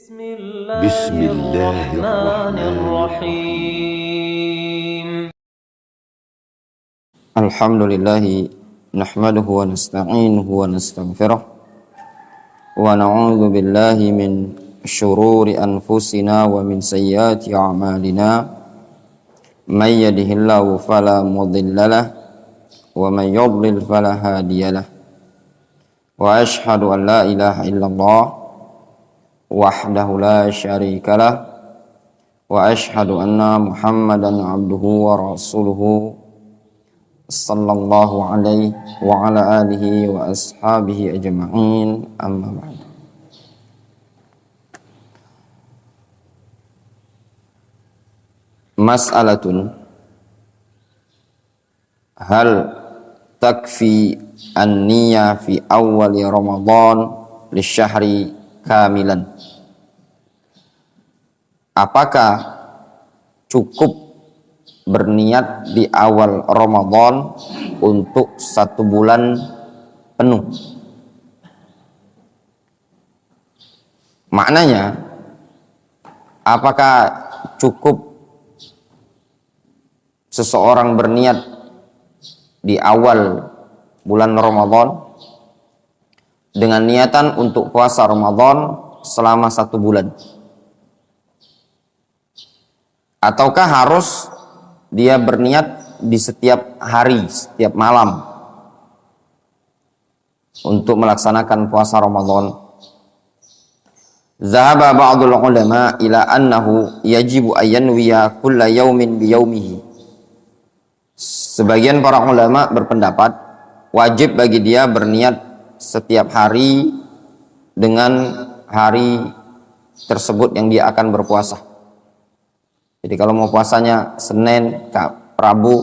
بسم الله الرحمن الرحيم الحمد لله نحمده ونستعينه ونستغفره ونعوذ بالله من شرور أنفسنا ومن سيئات أعمالنا من يهده الله فلا مضل له ومن يضلل فلا هادي له وأشهد أن لا إله إلا الله وحده لا شريك له وأشهد أن محمدا عبده ورسوله صلى الله عليه وعلى آله وأصحابه أجمعين أما بعد. Mas'alatun, hal takfi an-niyah fi awwali Ramadan lisyahri kamilan? Apakah cukup berniat di awal Ramadan untuk 1 bulan penuh? Maknanya, apakah cukup seseorang berniat di awal bulan Ramadan dengan niatan untuk puasa Ramadan selama 1 bulan? Ataukah harus dia berniat di setiap hari, setiap malam untuk melaksanakan puasa Ramadan? Zahaba ba'dul ulama ila annahu yajibu ayyanwiya kulla yaumin biyaumihi. Sebagian para ulama berpendapat wajib bagi dia berniat setiap hari dengan hari tersebut yang dia akan berpuasa. Jadi kalau mau puasanya Senin, Rabu,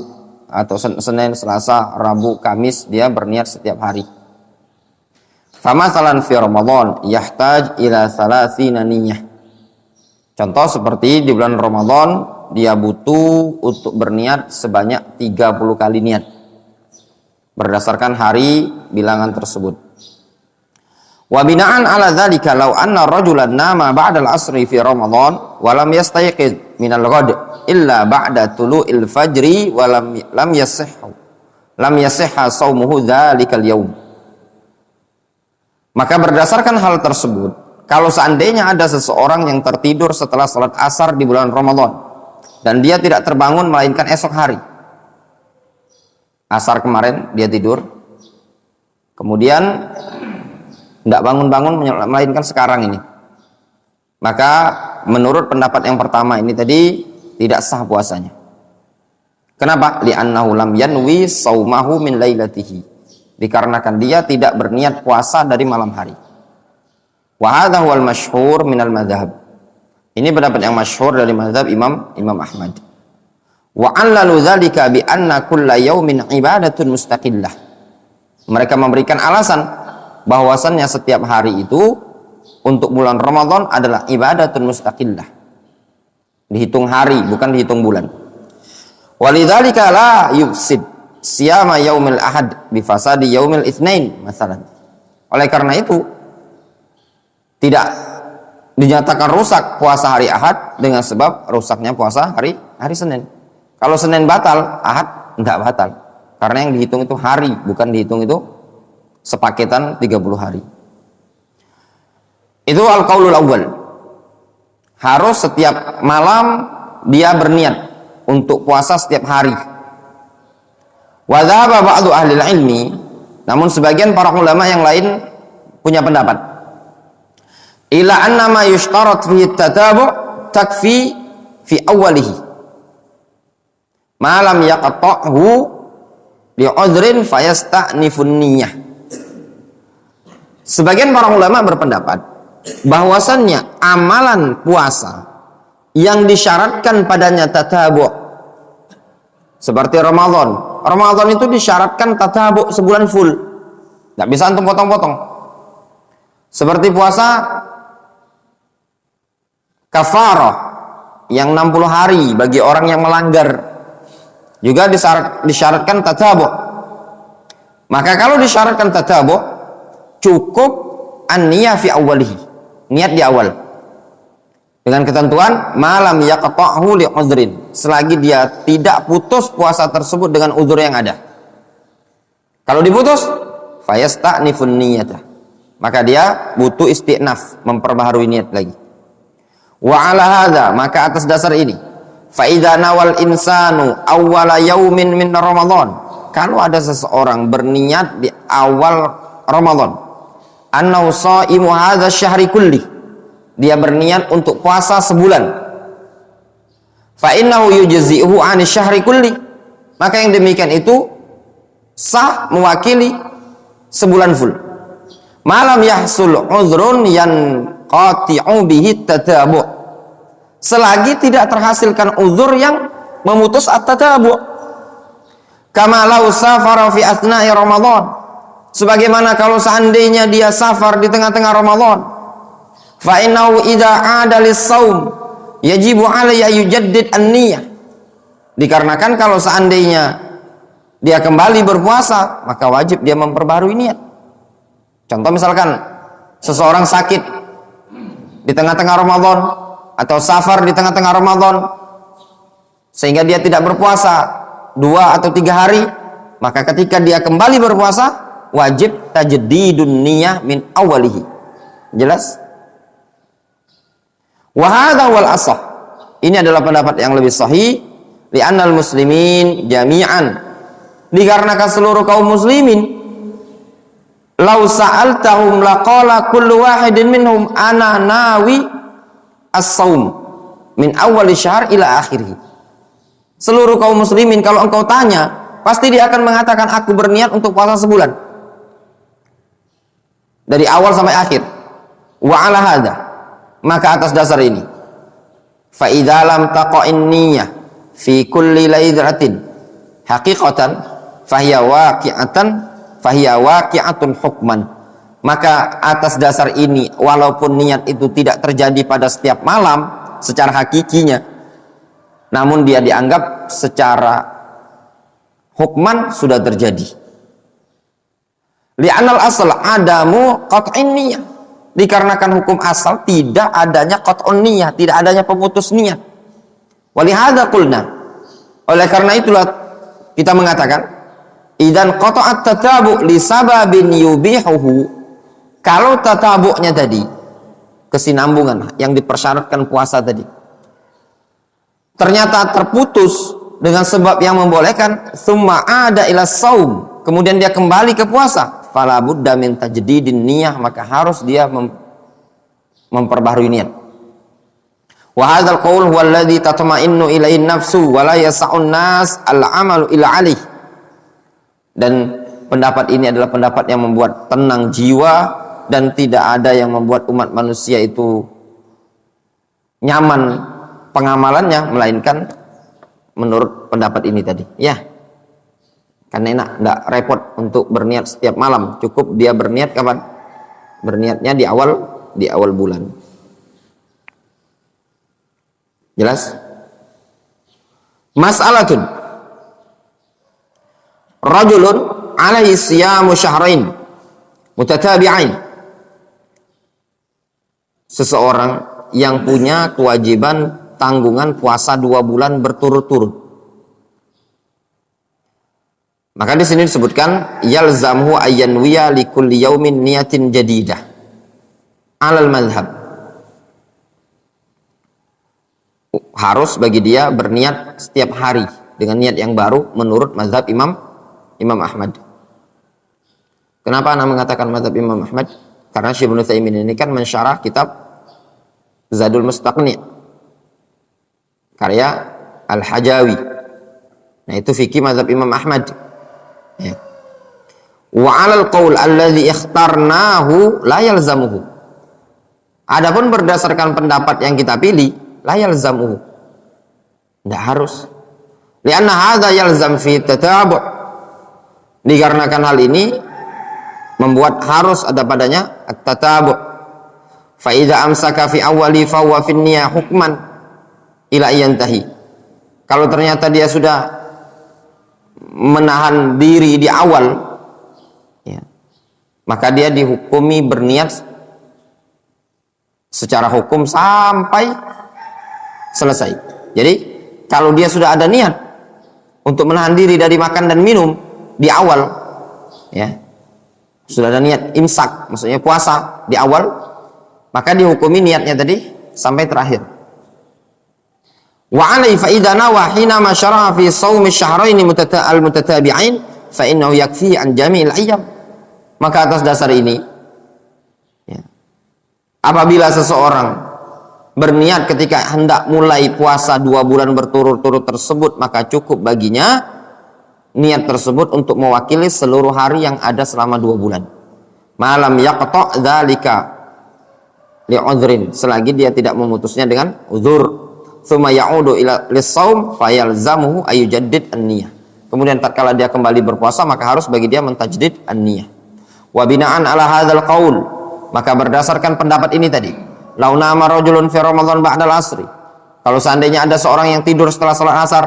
atau Senin, Selasa, Rabu, Kamis, dia berniat setiap hari. Famathalan fi Ramadan yahtaj ila 30 niyah. Contoh seperti di bulan Ramadan dia butuh untuk berniat sebanyak 30 kali niat berdasarkan hari bilangan tersebut. Wa bina'an ala dzalika law anna rajulan nama ba'da al-'asri fi Ramadan wa lam yastayqid min al-ghad illa ba'da tulu'il fajri wa lam yasihha shaumuhu dzalikal yaum. Maka berdasarkan hal tersebut, kalau seandainya ada seseorang yang tertidur setelah salat asar di bulan Ramadan dan dia tidak terbangun melainkan esok hari, asar kemarin dia tidur, kemudian tidak bangun-bangun melainkan sekarang ini, maka menurut pendapat yang pertama ini tadi tidak sah puasanya. Kenapa? Li'annahu lam yanwi saumahu min lailatihi. Dikarenakan dia tidak berniat puasa dari malam hari. Wa hadha huwal masyhur minal madhhab. Ini pendapat yang masyhur dari mazhab Imam Ahmad. Wa 'allalu dzalika bi anna kulla yaumin ibadatun mustaqillah. Mereka memberikan alasan bahwasannya setiap hari itu untuk bulan Ramadan adalah ibadatun mustaqillah. Dihitung hari, bukan dihitung bulan. Walidzalika la yufsid siyama yaumil ahad bi fasadi yaumil itsnain masalan. Oleh karena itu tidak dinyatakan rusak puasa hari Ahad dengan sebab rusaknya puasa hari Senin. Kalau Senin batal, Ahad enggak batal. Karena yang dihitung itu hari, bukan dihitung itu sepaketan 30 hari. Itu al-qaulul awwal. Harus setiap malam dia berniat untuk puasa setiap hari. Wa dhahaba ba'du ahli ilmi, namun sebagian para ulama yang lain punya pendapat ila anna ma yushtarat fi tatabu' takfi fi awwalihi ma lam yaqta'hu li'udhrin fayasta'nifun niyyah. Sebagian para ulama berpendapat bahwasannya amalan puasa yang disyaratkan padanya tatabu' seperti Ramadan itu disyaratkan tatabu' sebulan full, nggak bisa antum potong-potong. Seperti puasa kafarah yang 60 hari bagi orang yang melanggar juga disyaratkan tatabu'. Maka kalau disyaratkan tatabu', cukup an-niyah fi awwalihi, niat di awal. Dengan ketentuan malam yaqta'hu li'udhrin, selagi dia tidak putus puasa tersebut dengan uzur yang ada. Kalau diputus, fayasta'nifun niyata, maka dia butuh isti'naf, memperbaharui niat lagi. Wa ala hadza, maka atas dasar ini, fa idza nawal insanu awwala yaumin min Ramadan, kalau ada seseorang berniat di awal Ramadan, annahu shaimu hadza syahri kulli, dia berniat untuk puasa sebulan, fa innahu yujzi'uhu 'ani syahri kulli, maka yang demikian itu sah mewakili sebulan full. Malam yahsul udhrun yanqati'u bihi tatabu', selagi tidak terhasilkan uzur yang memutus at-tatabu'. Kama law safara fi athna'i Ramadan, sebagaimana kalau seandainya dia safar di tengah-tengah Ramadan, fa innahu idza 'ada lis-shaum yajibu 'alaihi yujaddid an-niyyah, dikarenakan kalau seandainya dia kembali berpuasa, maka wajib dia memperbarui niat. Contoh misalkan seseorang sakit di tengah-tengah Ramadan atau safar di tengah-tengah Ramadan sehingga dia tidak berpuasa 2 atau 3 hari, maka ketika dia kembali berpuasa wajib tajdidun niyah min awalihi. Jelas? Wa hadza wal asah, ini adalah pendapat yang lebih sahih, li'annal muslimin jami'an, dikarenakan seluruh kaum muslimin, lau sa'altahum laqala kullu wahidin minhum ana nawi as-saum min awwal syahr ila akhirih. Seluruh kaum muslimin kalau engkau tanya, pasti dia akan mengatakan aku berniat untuk puasa sebulan dari awal sampai akhir. Wa ala hadza, maka atas dasar ini, fa idza lam taqa'in niyyah fi kulli lailatin haqiqatan fahiya waqi'atun hukman, maka atas dasar ini walaupun niat itu tidak terjadi pada setiap malam secara hakikinya, namun dia dianggap secara hukman sudah terjadi. Li'anal asal adamu qat'in niyyah, dikarenakan hukum asal tidak adanya qat'un niyyah, tidak adanya pemutus niat. Walihada qulna, oleh karena itulah kita mengatakan, idan qata'at tatabu' li sababin yubihuhu, kalau tatabu'nya tadi, kesinambungan yang dipersyaratkan puasa tadi, ternyata terputus dengan sebab yang membolehkan, summa ada ila saum, kemudian dia kembali ke puasa, fala budda min tajdidin niyah, maka harus dia memperbaharui niat. Wa hadzal qaul huwa alladhi tatma'innu ilaihi nafsu wa la yas'un nas al-'amalu ila alih, dan pendapat ini adalah pendapat yang membuat tenang jiwa dan tidak ada yang membuat umat manusia itu nyaman pengamalannya, melainkan menurut pendapat ini tadi. Ya, kan enak, tidak repot untuk berniat setiap malam, cukup dia berniat kapan? Berniatnya di awal bulan. Jelas? Mas'alatun, rajulun alaihi siyamu syahrain mutatabi'ain, seseorang yang punya kewajiban tanggungan puasa 2 bulan berturut-turut. Maka di sini disebutkan yalzamhu ayyanwiya likulli yaumin niyatin jadidah alal madhab, harus bagi dia berniat setiap hari dengan niat yang baru menurut mazhab Imam Ahmad. Kenapa Anda mengatakan mazhab Imam Ahmad? Karena Syekh Ibnu Utsaimin ini kan mensyarah kitab Zadul Mustaqni karya Al-Hajawi. Nah, itu fikih mazhab Imam Ahmad. Ya. Wa 'alal qaul alladzi ikhtarnahu la yalzamuhu. Adapun berdasarkan pendapat yang kita pilih, la yalzamuhu, tidak harus. Lianna hadza yalzam fi tatabu', dikarenakan hal ini membuat harus ada padanya at-tatabu'. Fa idza amsaka fi awwali fa huwa fi niyyah hukman ila yantahi. Kalau ternyata dia sudah menahan diri di awal, ya, maka dia dihukumi berniat secara hukum sampai selesai. Jadi kalau dia sudah ada niat untuk menahan diri dari makan dan minum di awal, ya, sudah ada niat imsak, maksudnya puasa di awal, maka dihukumi niatnya tadi sampai terakhir. Wa alai fa idza nawa hina ma syara'a fi shaumi syahrain al-mutatabi'ain fa innahu yakfi an jami'il ayyam. Maka atas dasar ini, ya, apabila seseorang berniat ketika hendak mulai puasa 2 bulan berturut-turut tersebut, maka cukup baginya niat tersebut untuk mewakili seluruh hari yang ada selama 2 bulan. Malam yaqta' dzalika li'udhrin, selagi dia tidak memutusnya dengan uzur. Tsumma ya'udu ila lis-shaum fayalzamuhu ayujaddid an-niyah. Kemudian tatkala dia kembali berpuasa, maka harus bagi dia mentajdid an-niyah. Wa bina'an ala hadzal qaul, maka berdasarkan pendapat ini tadi, lau nama rajulun fi ramadan ba'dal asri, kalau seandainya ada seorang yang tidur setelah salat asar,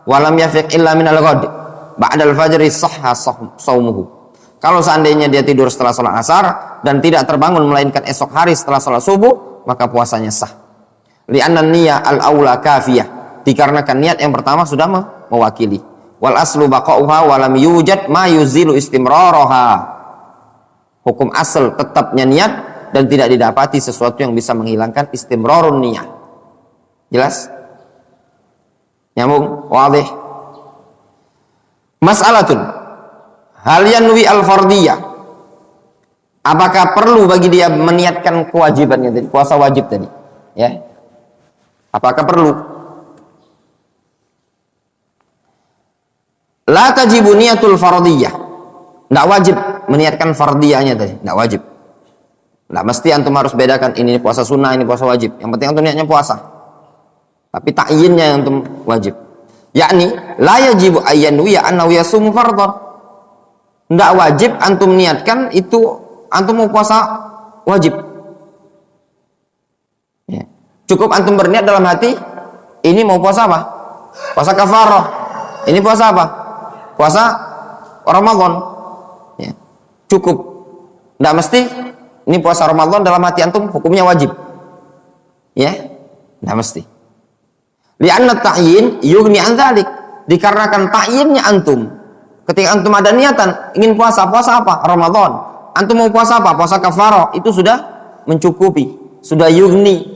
walam yafiq illa minal ghad ba'dal fajri sahha shaumuhu. Kalau seandainya dia tidur setelah salat asar dan tidak terbangun melainkan esok hari setelah salat subuh, maka puasanya sah. Li'anna niyyah al-aula kafiyah, dikarenakan niat yang pertama sudah mewakili. Wal aslu baqa'uha wa lam yujad ma yuzilu istimraraha. Hukum asal tetapnya niat dan tidak didapati sesuatu yang bisa menghilangkan istimrarun niyyah. Jelas? Nyambung? Wadih? Mas'alatun, hal yanwi al-fardiyah, apakah perlu bagi dia meniatkan kewajibannya tadi, puasa wajib tadi, ya? Apakah perlu? La tajibu niyatul fardiyah, tidak wajib meniatkan fardiyahnya tadi, tidak wajib. Tidak mesti antum harus bedakan ini puasa sunnah, ini puasa wajib. Yang penting antum niatnya puasa, tapi ta'yinnya yang antum wajib. Yakni la yajibu ayyanwiya annahu yasumu fardhan. Tidak wajib antum niatkan itu antum mau puasa wajib. Ya. Cukup antum berniat dalam hati, ini mau puasa apa? Puasa kafarah. Ini puasa apa? Puasa Ramadan. Ya. Cukup. Tidak mesti ini puasa Ramadan dalam hati antum hukumnya wajib. Ya, tidak mesti. Li'anna ta'yin yughni an dzalik, dikarenakan ta'yinnya antum. Ketika antum ada niatan ingin puasa, puasa apa? Ramadan. Antum mau puasa apa? Puasa kafarah. Itu sudah mencukupi, sudah yughni.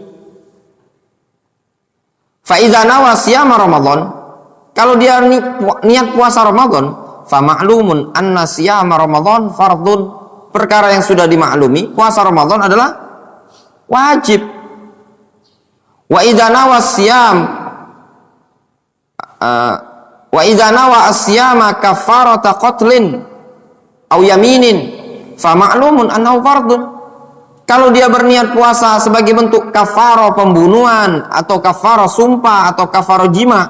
Fa idza nawa siyama Ramadan, kalau dia niat puasa Ramadan, fa ma'lumun anna siyama Ramadan fardun, perkara yang sudah dimaklumi, puasa Ramadan adalah wajib. Wa idza nawa siyam wa idza nawa as-siyama kafarata qatlin aw yaminin fa ma'lumun annahu fardun. Kalau dia berniat puasa sebagai bentuk kafarah pembunuhan atau kafarah sumpah atau kafarah jima,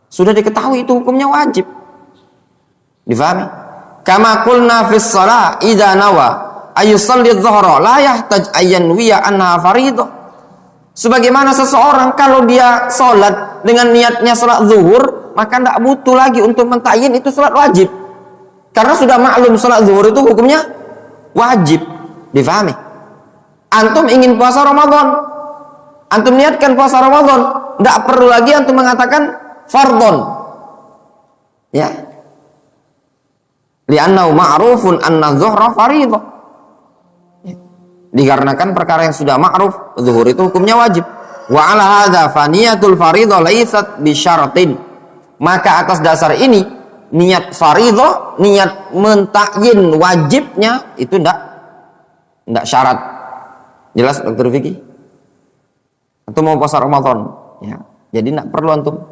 sudah diketahui itu hukumnya wajib. Difahami? Kama qulna fis shalah idza nawa ayusalli adh-dhuhra la yahtaj ayyanwiya anha fardhu. Sebagaimana seseorang kalau dia sholat dengan niatnya sholat zuhur, maka tidak butuh lagi untuk mentakyin itu sholat wajib, karena sudah maklum sholat zuhur itu hukumnya wajib. Difahami? Antum ingin puasa Ramadan, antum niatkan puasa Ramadan, tidak perlu lagi antum mengatakan fardhon, ya, li'annahu ma'rufun anna dhuhra fardhon, dikarenakan perkara yang sudah ma'ruf, zuhur itu hukumnya wajib. Wa ala hadza faniyatul fardhu laysat bi syaratin, maka atas dasar ini niat fardhu, niat mentakyin wajibnya itu tidak syarat. Jelas Dr. Vicky? Antum mau puasa Ramadan, ya. Jadi tidak perlu antum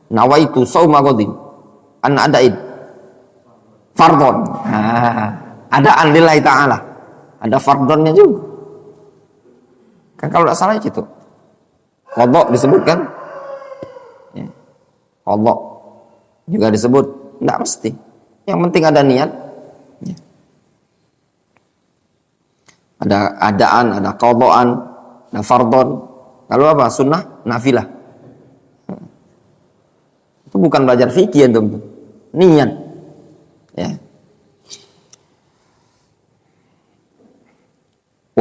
nawaitu shauma ghadin an adaid fardhon. Ada lillahi ta'ala. Ada fardhonnya juga. Kan kalau tidak salah itu. Qadha disebutkan. Ya. Qadha juga disebut, tidak mesti. Yang penting ada niat. Ya. Ada adaan, ada qadhaan, ada fardhon. Lalu apa? Sunnah, nafilah. Itu bukan belajar fikih antum. Niat. Ya.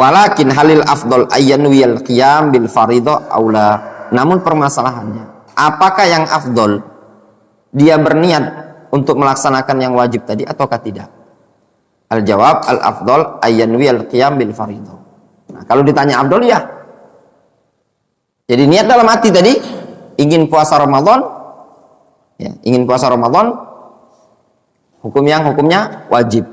Walakin halil afdol ayyanwiyal qiyam bil faridah aula. Namun permasalahannya, apakah yang afdol dia berniat untuk melaksanakan yang wajib tadi ataukah tidak? Al jawab al afdol ayyanwiyal qiyam bil faridah. Nah, kalau ditanya afdol ya. Jadi niat dalam hati tadi ingin puasa Ramadan, ya, ingin puasa Ramadan, hukumnya wajib.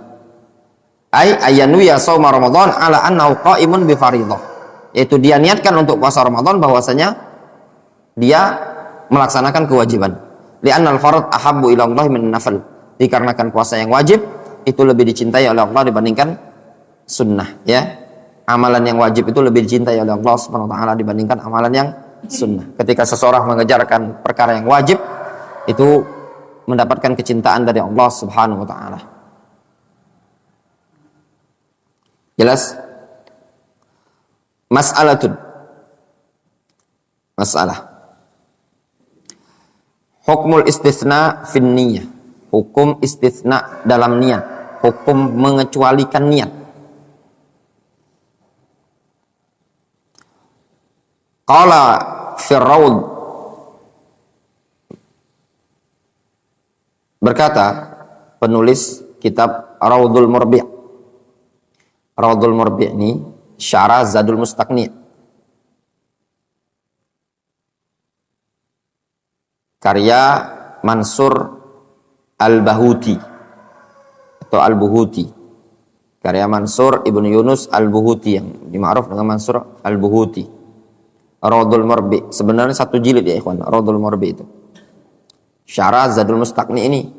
Ayyanwiya shauma Ramadan ala annahu qa'imun bi faridah. Yaitu dia niatkan untuk puasa Ramadan bahwasanya dia melaksanakan kewajiban. Li'annal fard ahabbu ila Allah min nafil. Dikarenakan puasa yang wajib itu lebih dicintai oleh Allah dibandingkan sunnah, ya. Amalan yang wajib itu lebih dicintai oleh Allah Subhanahu wa taala dibandingkan amalan yang sunnah. Ketika seseorang mengejarkan perkara yang wajib, itu mendapatkan kecintaan dari Allah Subhanahu wa taala. Jelas? Masalah. Hukmul istitsna fin niyah. Hukum istitsna dalam niat. Hukum mengecualikan niat. Qala Fir'aun berkata penulis kitab Raudul Murbi'. Raudul Murbi' ini syarah Zadul Mustaqni'. Karya Mansur Al-Bahuti atau Al-Buhuti. Karya Mansur Ibnu Yunus Al-Buhuti yang dima'ruf dengan Mansur Al-Buhuti. Raudul Murbi' sebenarnya satu jilid ya ikhwan. Raudul Murbi' itu syarah Zadul Mustaqni' ini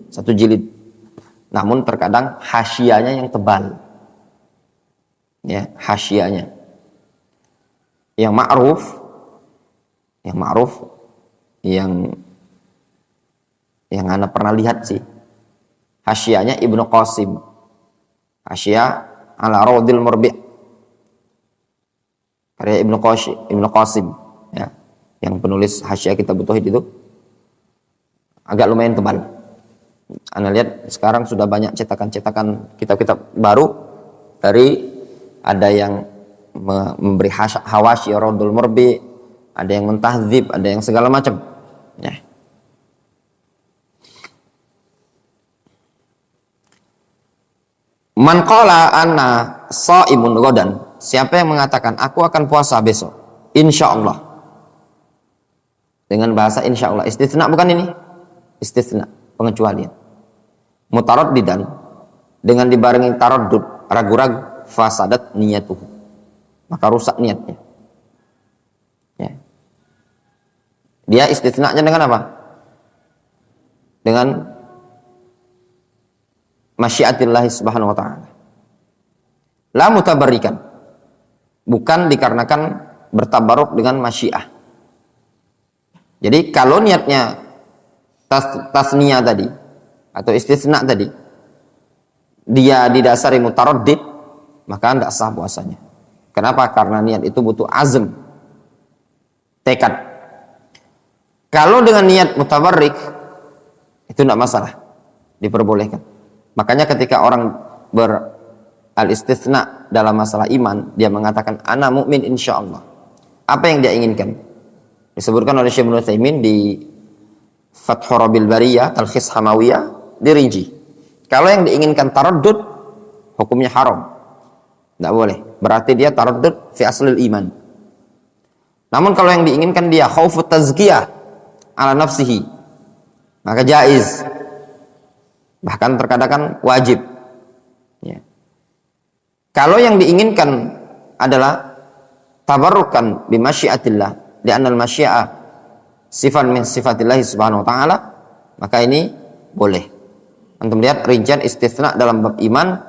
satu jilid. Namun terkadang hasyianya yang tebal. Ya, hasyianya. Yang ma'ruf yang Anda pernah lihat sih. Hasyianya Ibnu Qasim. Hasyiyah ala Raudul Murbi'. Karya Ibnu Qasim, ya. Yang penulis Hasyiyah Kitab Tauhid itu agak lumayan tebal. Anda lihat sekarang sudah banyak cetakan-cetakan kitab-kitab baru dari ada yang memberi hawashi Raudul Murbi', ada yang mentahdzib, ada yang segala macam. Ya. Man qala anna shaimun ghadan. Siapa yang mengatakan aku akan puasa besok, insyaallah. Dengan bahasa insyaallah. Istitsna bukan ini? Istitsna, pengecualian. Mutaraddidan, dengan dibarengi taraddud, ragu-ragu, fasadat niyatuhu, maka rusak niatnya. Ya. Dia istitsna'nya dengan apa? Dengan masyiatillah subhanahu wa ta'ala. La mutabarrikan, bukan dikarenakan bertabaruk dengan masyiah. Jadi kalau niatnya tasniyah tadi atau istitsna tadi dia didasari mutaraddid, maka tidak sah puasanya. Kenapa? Karena niat itu butuh azm, tekad. Kalau dengan niat mutabarrik itu tidak masalah, diperbolehkan. Makanya ketika orang al-istitsna dalam masalah iman, dia mengatakan ana mukmin insyaallah. Apa yang dia inginkan? Disebutkan oleh Syekh Ibnu Utsaimin di Fathur Rabbil Bariyah Talkhis Hamawiyah dirinci. Kalau yang diinginkan taraddud, hukumnya haram. Tidak boleh. Berarti dia taraddud fi aslil iman. Namun kalau yang diinginkan dia khaufut tazkiyah ala nafsihi, maka jaiz. Bahkan terkadang wajib. Ya. Kalau yang diinginkan adalah tabarrukan bi masyiatillah, li'anna al-masyiah sifat min sifatillah subhanahu wa ta'ala, maka ini boleh. Antum lihat rincian istitsna dalam bab iman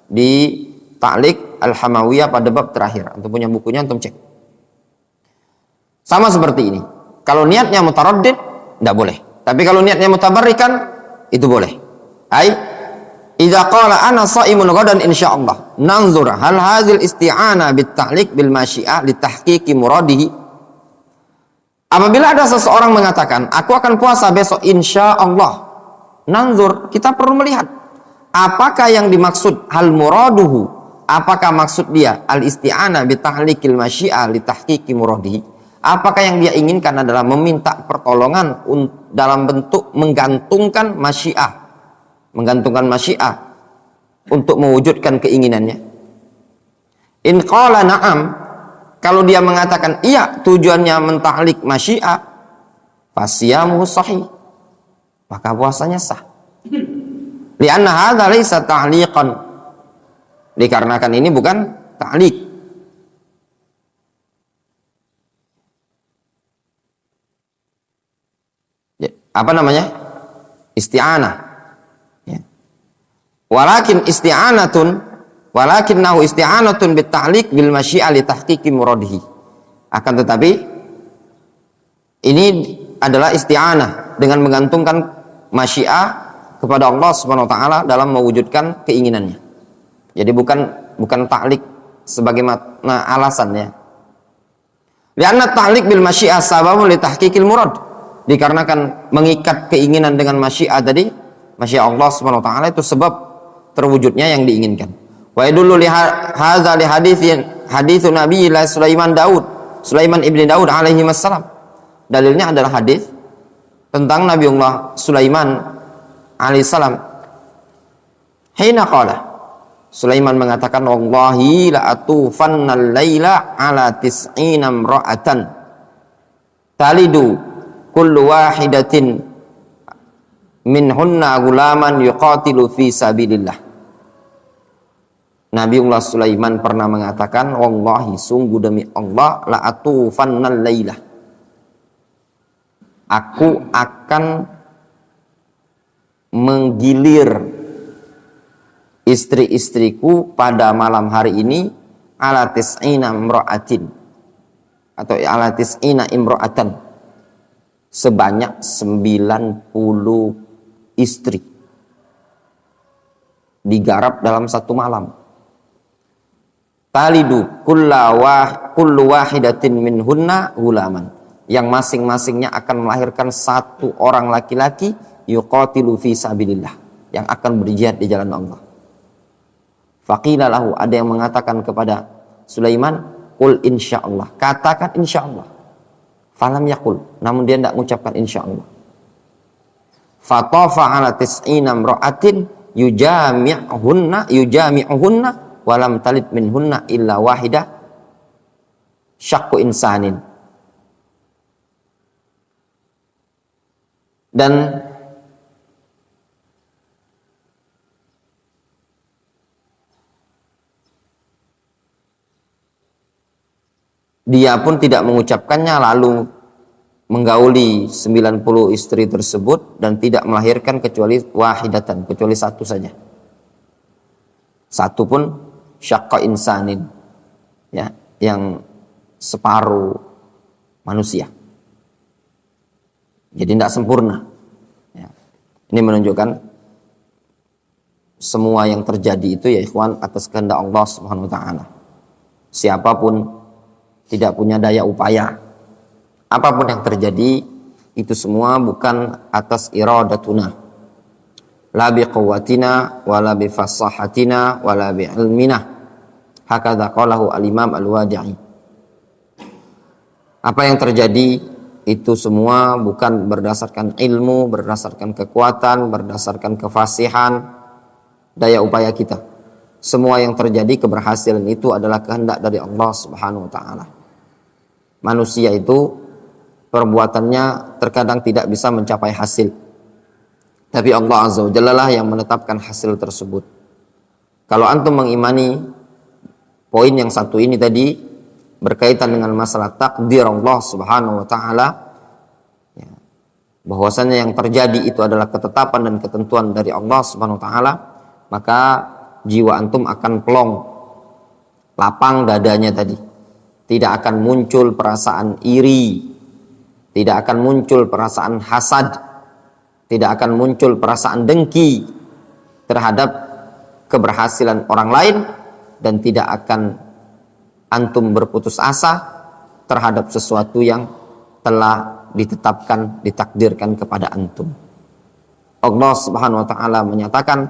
di Ta'liq Al-Hamawiyah pada bab terakhir. Antum punya bukunya, antum cek. Sama seperti ini. Kalau niatnya mutaraddid, tidak boleh. Tapi kalau niatnya mutabarrikan, itu boleh. Idza qala ana shaimun ghadan insyaallah. Nanzur hal hadzal isti'ana bit ta'liq bil masyiah li tahqiqi muradihi. Apabila ada seseorang mengatakan, aku akan puasa besok insyaallah. Nanzur, kita perlu melihat apakah yang dimaksud hal muraduhu, apakah maksud dia al-isti'anah bi tahlikil masyiah li tahqiqi muradihi? Apakah yang dia inginkan adalah meminta pertolongan dalam bentuk menggantungkan masyiah untuk mewujudkan keinginannya? In qala na'am, kalau dia mengatakan iya, tujuannya mentahlik masyiah, fasyamuhu sahih, maka puasanya sah. Lianna hadza laisa ta'liqan, dikarenakan ini bukan ta'liq. Apa namanya? Isti'anah. Ya. Walakinnahu isti'anatun bita'liq bil masyiah li tahqiqi muradihi. Akan tetapi ini adalah isti'anah dengan menggantungkan masyiah kepada Allah Subhanahu wa taala dalam mewujudkan keinginannya. Jadi bukan ta'liq sebagai alasannya. Lianna ta'liq bil masyiah sababun li tahqiqil murad. Dikarenakan mengikat keinginan dengan masyiah tadi, masyiah Allah Subhanahu wa taala itu sebab terwujudnya yang diinginkan. Wa yadullu li hadza li haditsun Nabi Sulaiman ibni Daud alaihi wassalam. Dalilnya adalah hadis tentang Nabiullah Sulaiman alaihi salam. Hina qala, Sulaiman mengatakan, wallahi la atufannal laila ala tis'ina imra'atan talidu kullu wahidatin minhunna gulaman yuqatilu fi sabilillah. Nabiullah Sulaiman pernah mengatakan, wallahi, sungguh demi Allah, la atufannal laila, aku akan menggilir istri-istriku pada malam hari ini ala tis'ina imra'atin, atau ala tis'ina imra'atan, sebanyak 90 istri digarap dalam satu malam. Talidu kullu wahidatin minhunna gulaman, yang masing-masingnya akan melahirkan satu orang laki-laki yuqatilu fi sabilillah, yang akan berjihad di jalan Allah. Faqila lahu, ada yang mengatakan kepada Sulaiman, qul insyaallah, katakan insyaallah. Falam yaqul, namun dia tidak mengucapkan insyaallah. Fatafa ala tis'ina imra'atin yujami'uhunna walam talid minhunna illa wahidah syaqqu insanin. Dan dia pun tidak mengucapkannya, lalu menggauli 90 istri tersebut dan tidak melahirkan kecuali wahidatan, kecuali satu saja. Satu pun syaqqa insanin, ya, yang separuh manusia. Jadi tidak sempurna. Ya. Ini menunjukkan semua yang terjadi itu, ya ikhwan, atas kehendak Allah Subhanahu wa taala. Siapapun tidak punya daya upaya. Apapun yang terjadi itu semua bukan atas iradatuna. La bi quwwatina wala bi fasahatina wala bi ilmina. Hakadha qalahu al-Imam Al-Wadi'i. Apa yang terjadi itu semua bukan berdasarkan ilmu, berdasarkan kekuatan, berdasarkan kefasihan, daya upaya kita. Semua yang terjadi, keberhasilan itu adalah kehendak dari Allah Subhanahu wa taala. Manusia itu perbuatannya terkadang tidak bisa mencapai hasil, tapi Allah Azza wa Jalla lah yang menetapkan hasil tersebut. Kalau antum mengimani poin yang satu ini tadi berkaitan dengan masalah takdir Allah Subhanahu wa taala, ya, bahwasanya yang terjadi itu adalah ketetapan dan ketentuan dari Allah Subhanahu wa taala, maka jiwa antum akan plong, lapang dadanya tadi. Tidak akan muncul perasaan iri, tidak akan muncul perasaan hasad, tidak akan muncul perasaan dengki terhadap keberhasilan orang lain, dan tidak akan antum berputus asa terhadap sesuatu yang telah ditetapkan, ditakdirkan kepada antum. Allah Subhanahu wa taala menyatakan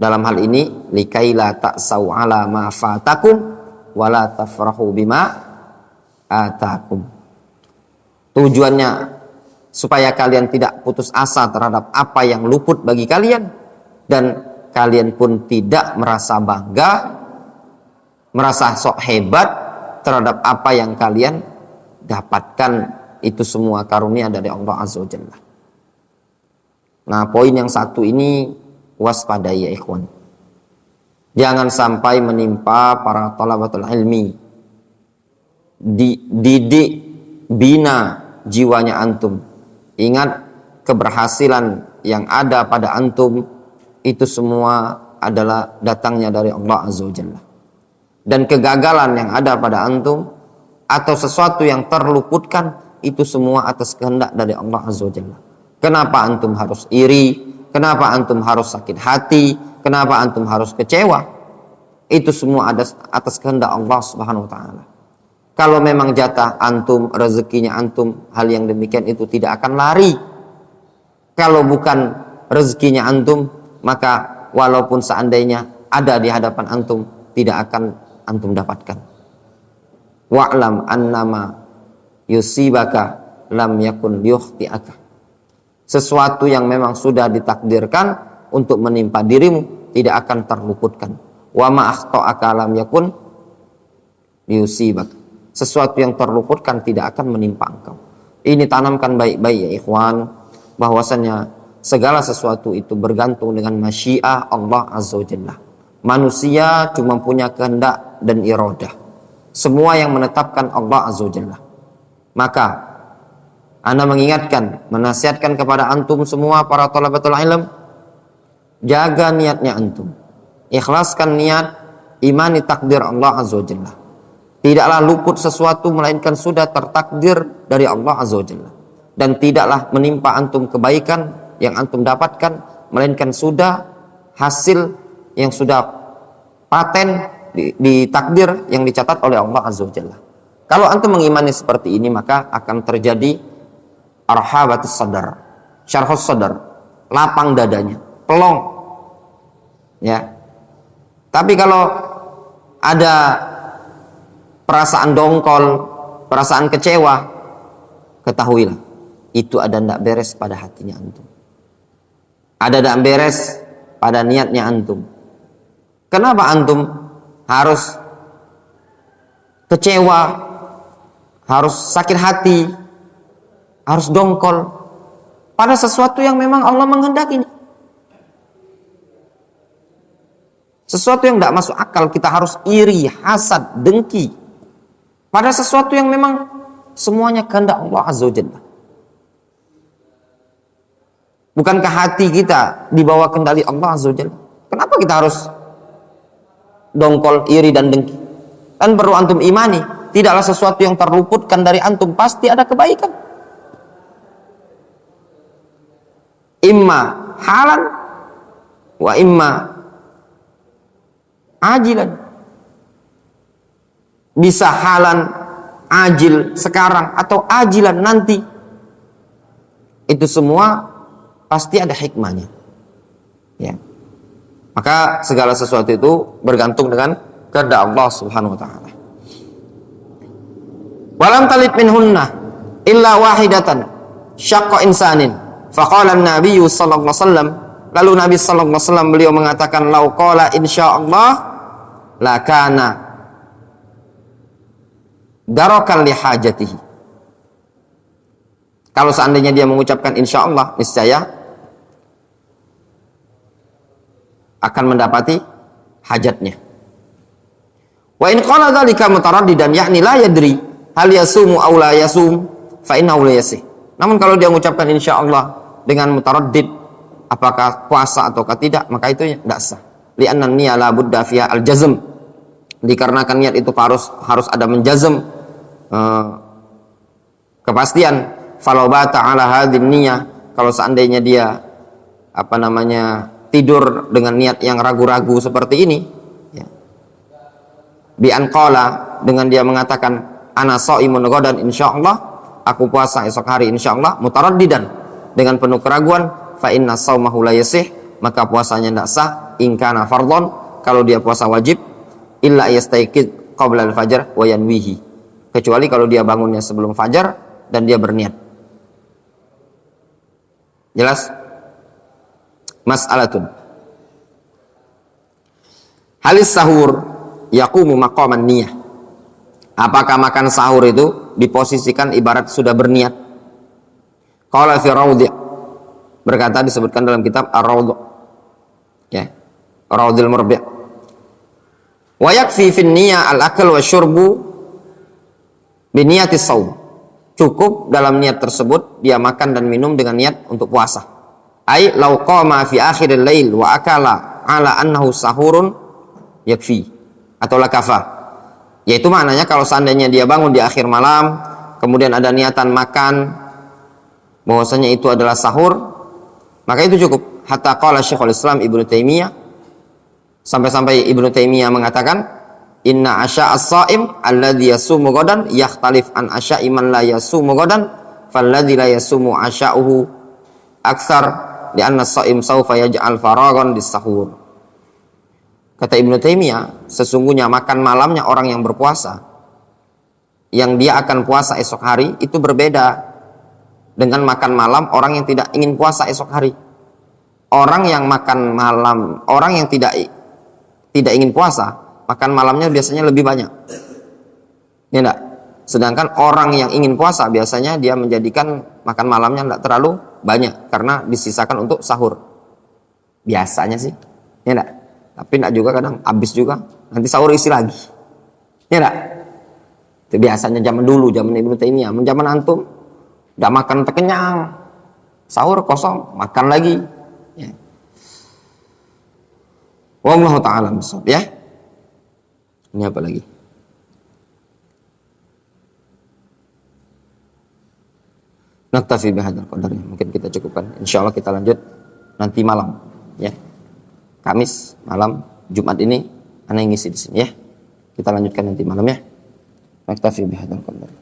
Dalam hal ini likaila ta'sau ala ma fatakum wala tafrahu bima atakum. Tujuannya supaya kalian tidak putus asa terhadap apa yang luput bagi kalian, dan kalian pun tidak merasa bangga, merasa sok hebat terhadap apa yang kalian dapatkan. Itu semua karunia dari Allah Azza wa Jalla. Nah, poin yang satu ini waspadai ya ikhwan. Jangan sampai menimpa para thalabatul ilmi. Didik, bina jiwanya antum. Ingat, keberhasilan yang ada pada antum itu semua adalah datangnya dari Allah Azza wa Jalla. Dan kegagalan yang ada pada antum atau sesuatu yang terluputkan itu semua atas kehendak dari Allah Azza wa Jalla. Kenapa antum harus iri? Kenapa antum harus sakit hati? Kenapa antum harus kecewa? Itu semua atas kehendak Allah Subhanahu wa taala. Kalau memang jatah antum, rezekinya antum, hal yang demikian itu tidak akan lari. Kalau bukan rezekinya antum, maka walaupun seandainya ada di hadapan antum, tidak akan antum dapatkan. Wa'lam annama yusibaka lam yakun liyukhti'aka. Sesuatu yang memang sudah ditakdirkan untuk menimpa dirimu tidak akan terluputkan. Wa ma akhta'aka lam yakun liyusibaka. Sesuatu yang terluputkan tidak akan menimpa engkau. Ini tanamkan baik-baik ya ikhwan, bahwasanya segala sesuatu itu bergantung dengan masyiah Allah Azza wa Jalla. Manusia cuma punya kehendak dan iradah. Semua yang menetapkan Allah Azza wa Jalla. Maka ana mengingatkan, menasihatkan kepada antum semua para thalabatul ilm, jaga niatnya antum. Ikhlaskan niat, imani takdir Allah Azza wa Jalla. Tidaklah luput sesuatu melainkan sudah tertakdir dari Allah Azza wa Jalla. Dan tidaklah menimpa antum kebaikan yang antum dapatkan melainkan sudah hasil yang sudah paten di takdir yang dicatat oleh Allah Azza wa Jalla. Kalau antum mengimani seperti ini, maka akan terjadi arhabatus sadar, syarhus sadar, lapang dadanya, pelong. Ya. Tapi kalau ada perasaan dongkol, perasaan kecewa, ketahuilah itu ada ndak beres pada hatinya antum. Ada ndak beres pada niatnya antum. Kenapa antum harus kecewa, harus sakit hati, harus dongkol pada sesuatu yang memang Allah menghendakinya? Sesuatu yang tidak masuk akal kita harus iri, hasad, dengki pada sesuatu yang memang semuanya kehendak Allah Azza wa Jalla. Bukankah hati kita di bawah kendali Allah Azza wa Jalla? Kenapa kita harus dongkol, iri dan dengki? Kan perlu antum imani, tidaklah sesuatu yang terluputkan dari antum, pasti ada kebaikan. Imma halan wa imma ajilan. Bisa halan, ajil sekarang, atau ajilan nanti. Itu semua pasti ada hikmahnya. Ya. Maka segala sesuatu itu bergantung dengan kehendak Allah Subhanahu wa taala. Walam talid minhunna illa wahidatan syaqqa insanin. Faqala an-nabiy sallallahu alaihi wasallam, lalu Nabi sallallahu alaihi wasallam beliau mengatakan, lau qala insyaallah la kana darakan li hajatihi. Kalau seandainya dia mengucapkan insyaallah, niscaya akan mendapati hajatnya. Wa in qala dzalika mutaraddidan, yakni la yadri hal yasumu aw la yasum fa innahu la yasih. Namun kalau dia mengucapkan insyaallah dengan mutaraddid apakah puasa ataukah tidak, maka itu tidak sah. Li'anna niyya la budda fiha al-jazm. Dikarenakan niat itu harus ada menjazm, kepastian. Falau bata ala hadhin niyyah, kalau seandainya dia tidur dengan niat yang ragu-ragu seperti ini, ya. Bi an qala, dengan dia mengatakan ana shaimun ghadan insyaallah, aku puasa esok hari insyaallah, mutaraddidan dengan penuh keraguan, fa inna shaumahu la yasih, maka puasanya tidak sah, in kana fardhon, kalau dia puasa wajib, illa yastayqid qabla al-fajr wa yanwihi, kecuali kalau dia bangunnya sebelum fajar dan dia berniat. Jelas? Mas'alatun. Halis sahur yaqumu maqaman niyah. Apakah makan sahur itu diposisikan ibarat sudah berniat? Qala fi raudhi, berkata disebutkan dalam kitab Ar-Raudh, ya, Raudhul Murbi'. Wa yakfi fi niyah al-akl wa syurbu bi niyatis shaum. Cukup dalam niat tersebut dia makan dan minum dengan niat untuk puasa. Ai law qama fi akhiril lail wa akala ala annahu sahurun yakfi atau lakafa. Yaitu maknanya kalau seandainya dia bangun di akhir malam kemudian ada niatan makan bahwasanya itu adalah sahur, maka itu cukup. Hatta qala Syekhul Islam Ibnu Taimiyah, sampai-sampai Ibnu Taimiyah mengatakan, inna asya as-saim alladhi yasumu ghadan yakhtalif an asya'i man la yasumu ghadan falladhi la yasumu asya'uhu aktsar li'anna as-saim sawfa yaj'al faragan lis-sahur. Kata Ibnu Taimiyah, sesungguhnya makan malamnya orang yang berpuasa yang dia akan puasa esok hari itu berbeda dengan makan malam orang yang tidak ingin puasa esok hari. Orang yang makan malam, orang yang tidak ingin puasa, makan malamnya biasanya lebih banyak, ya enggak? Sedangkan orang yang ingin puasa biasanya dia menjadikan makan malamnya enggak terlalu banyak karena disisakan untuk sahur. Biasanya sih, ya enggak? Tapi enggak juga, kadang habis juga, nanti sahur isi lagi, ya enggak? Itu biasanya zaman dulu, zaman Ibnu Taimiyah. Zaman antum udah makan terkenyang, sahur kosong, makan lagi, ya. Wallahu ta'ala bishawab, ya. Ini apa lagi? Naktafi bihadzal qadar. Mungkin kita cukupkan. Insyaallah kita lanjut nanti malam, ya. Kamis malam, Jumat ini ana ngisi di sini, ya. Kita lanjutkan nanti malam, ya. Naktafi bihadzal qadar.